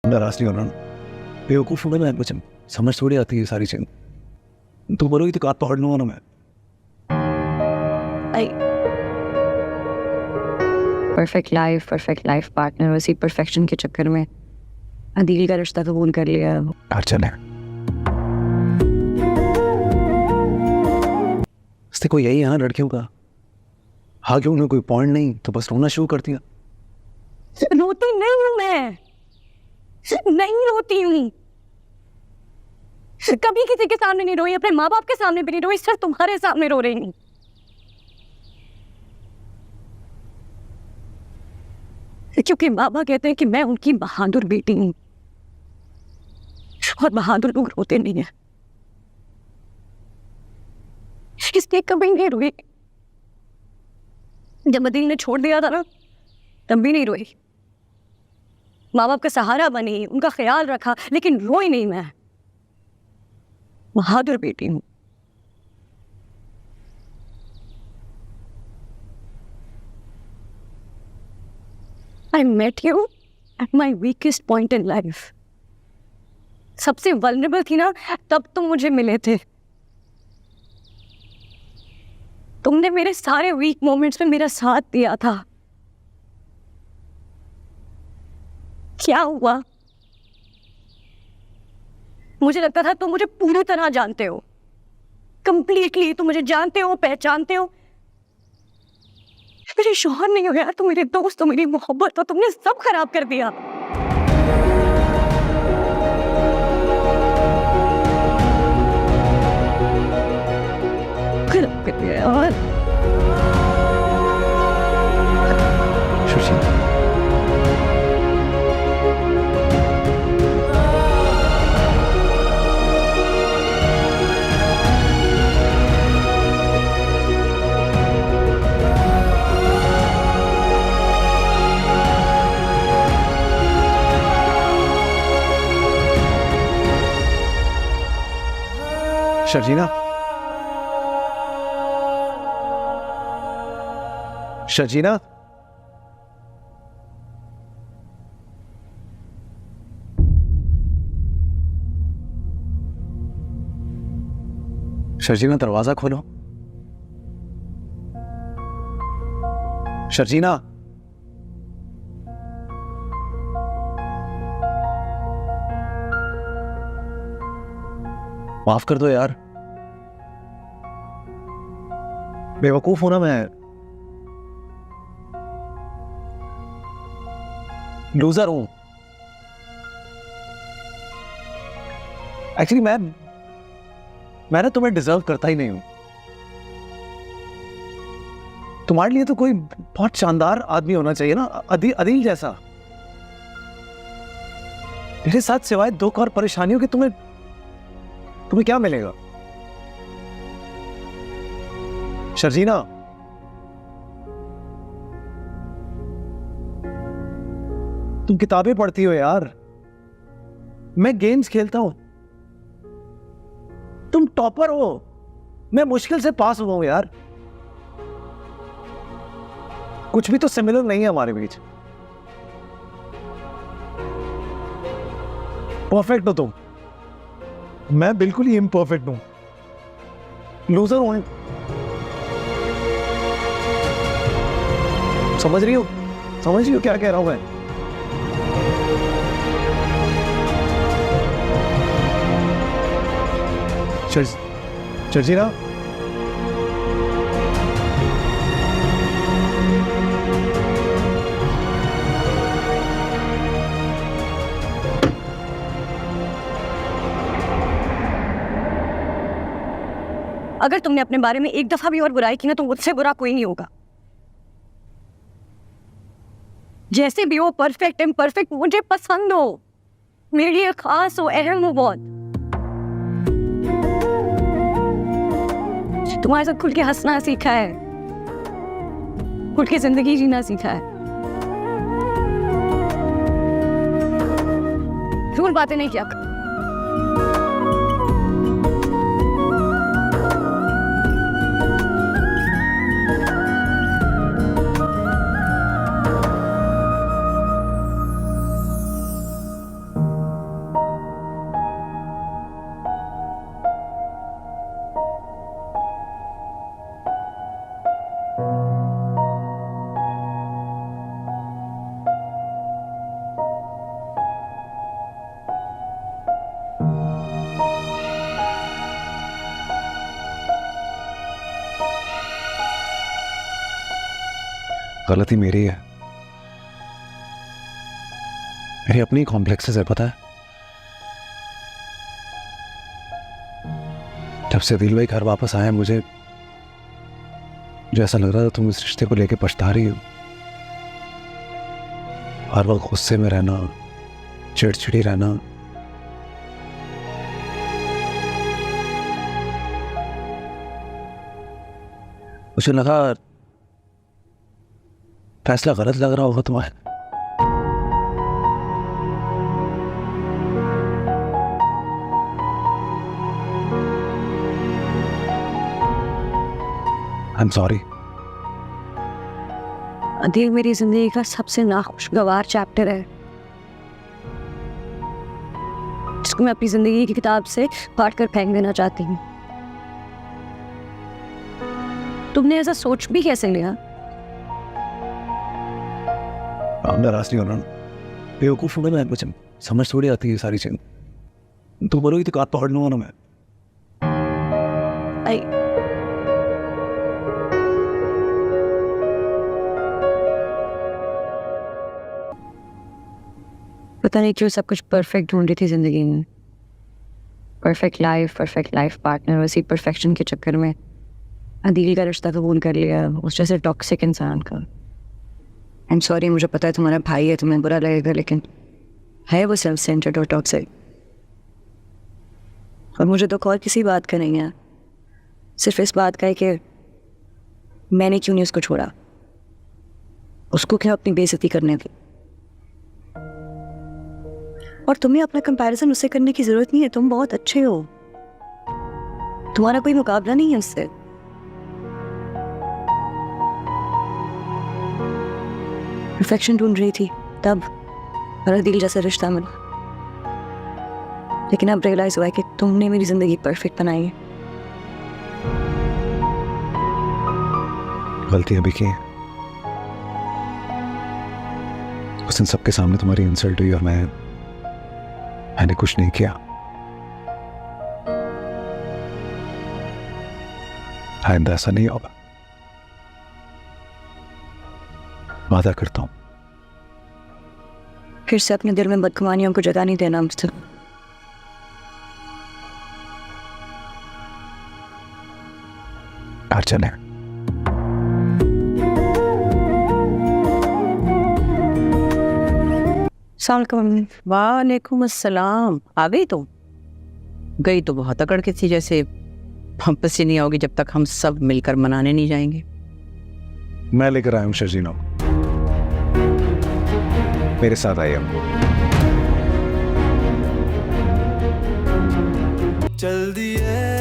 नाराज नहीं होना। बेवकूफ हूँ मैं, कुछ समझ थोड़ी आती है सारी चीज। तू बोलोगी तो काट पकड़ लूंगा ना मैं। परफेक्ट लाइफ पार्टनर, उसी परफेक्शन के चक्कर में अदील का रिश्ता कबूल कर लिया। यार चले, कोई यही है लड़कियों का। हाँ क्यों, उन्हें कोई पॉइंट नहीं तो बस रोना शुरू कर दिया। रोती नहीं हूं मैं, नहीं रोती हूँ। कभी किसी के सामने नहीं रोई, अपने माँ बाप के सामने भी नहीं रोई, सिर्फ तुम्हारे सामने रो रही हूँ। क्योंकि बाबा कहते हैं कि मैं उनकी बहादुर बेटी हूँ, और बहादुर लोग रोते नहीं है, इसलिए कभी नहीं रोई। जब अदील ने छोड़ दिया था ना, तब भी नहीं रोई। माँ बाप का सहारा बनी, उनका ख्याल रखा, लेकिन रोई नहीं। मैं बहादुर बेटी हूँ। I met you at my weakest point in life. सबसे वल्नरेबल थी ना, तब तुम मुझे मिले थे। तुमने मेरे सारे वीक मोमेंट्स में मेरा साथ दिया था। क्या हुआ? मुझे लगता था तुम मुझे पूरी तरह जानते हो, कंप्लीटली। तुम मुझे जानते हो, पहचानते हो। मेरे शौहर नहीं हो यार, तुम मेरे दोस्त हो, मेरी मोहब्बत हो, तुमने सब खराब कर दिया। खराब कर दिया यार। सुशील, शर्जीना, शर्जीना, शर्जीना दरवाजा खोलो। शर्जीना, माफ कर दो यार, बेवकूफ हूं ना मैं, लूजर हूं। एक्चुअली मैं ना तुम्हें डिजर्व करता ही नहीं हूं। तुम्हारे लिए तो कोई बहुत शानदार आदमी होना चाहिए ना, अदील जैसा। मेरे साथ सिवाय दुख और परेशानियों के तुम्हें क्या मिलेगा? शर्जीना, तुम किताबें पढ़ती हो यार, मैं गेम्स खेलता हूं। तुम टॉपर हो, मैं मुश्किल से पास हुआ हूं यार। कुछ भी तो सिमिलर नहीं है हमारे बीच। परफेक्ट हो तुम, मैं बिल्कुल ही इम्परफेक्ट हूं, लूजर हूं। समझ रही हो क्या कह रहा हूं मैं? शर्जीना, अगर तुमने अपने बारे में एक दफा भी और बुराई की ना, तो मुझसे बुरा कोई नहीं होगा। जैसे भी हो, परफेक्ट इम्परफेक्ट, मुझे पसंद हो, मेरे लिए खास हो, अहम हो बहुत। तुम्हारे साथ खुल के हंसना सीखा है, खुल के जिंदगी जीना सीखा है। फिर बातें नहीं किया। गलती मेरी है, मेरी अपनी कॉम्प्लेक्सेस है, पता है। जब से दिल भाई घर वापस आया, मुझे ऐसा लग रहा था तुम इस रिश्ते को लेके पछता रही हो। हर वक्त गुस्से में रहना, चिड़चिड़ी रहना। मुझे लगा फैसला गलत लग रहा होगा तुम्हें। I am sorry. दिल मेरी जिंदगी का सबसे नाखुशगवार चैप्टर है, जिसको मैं अपनी जिंदगी की किताब से फाड़ कर फेंक देना चाहती हूँ। तुमने ऐसा सोच भी कैसे लिया? आप नाराज नहीं होना, बेवकूफ हूँ मैं, कुछ समझ थोड़ी आती है सारी चीजें। तुम बोलोगी तो काट पकड़ लूंगा ना मैं। पता नहीं क्यों सब कुछ परफेक्ट ढूंढ रही थी जिंदगी में। परफेक्ट लाइफ पार्टनर, उसी परफेक्शन के चक्कर में अदील का रिश्ता कबूल कर लिया उस जैसे टॉक्सिक इंसान का। आई एम सॉरी, मुझे पता है तुम्हारा भाई है, तुम्हें बुरा लगेगा, लेकिन है वो सेल्फ सेंटर्ड और टॉक्सिक। और मुझे तो और किसी बात का नहीं है, सिर्फ इस बात का है कि मैंने क्यों नहीं उसको छोड़ा, उसको क्या अपनी बेइज्जती करने दी। और तुम्हें अपना कंपैरिजन उससे करने की जरूरत नहीं है, तुम बहुत अच्छे हो, तुम्हारा कोई मुकाबला नहीं है उससे। परफेक्शन ढूंढ रही थी तब, और दिल जैसा रिश्ता मिला, लेकिन अब रियलाइज हुआ है कि तुमने मेरी जिंदगी परफेक्ट बनाई है। गलती अभी की है, उस दिन सबके सामने तुम्हारी इंसल्ट हुई और मैंने कुछ नहीं किया। आइंदा ऐसा नहीं होगा, वादा करता हूं। फिर से अपने दिल में बदगुमानियों को जगह नहीं देना मुझसे। चले। वालेकुम अस्सलाम। आ गई तुम? गई तो बहुत अकड़ के थी, जैसे वापस ही नहीं आओगी जब तक हम सब मिलकर मनाने नहीं जाएंगे। मैं लेकर आया हूँ शर्जीनो, मेरे साथ आइए। चल दिए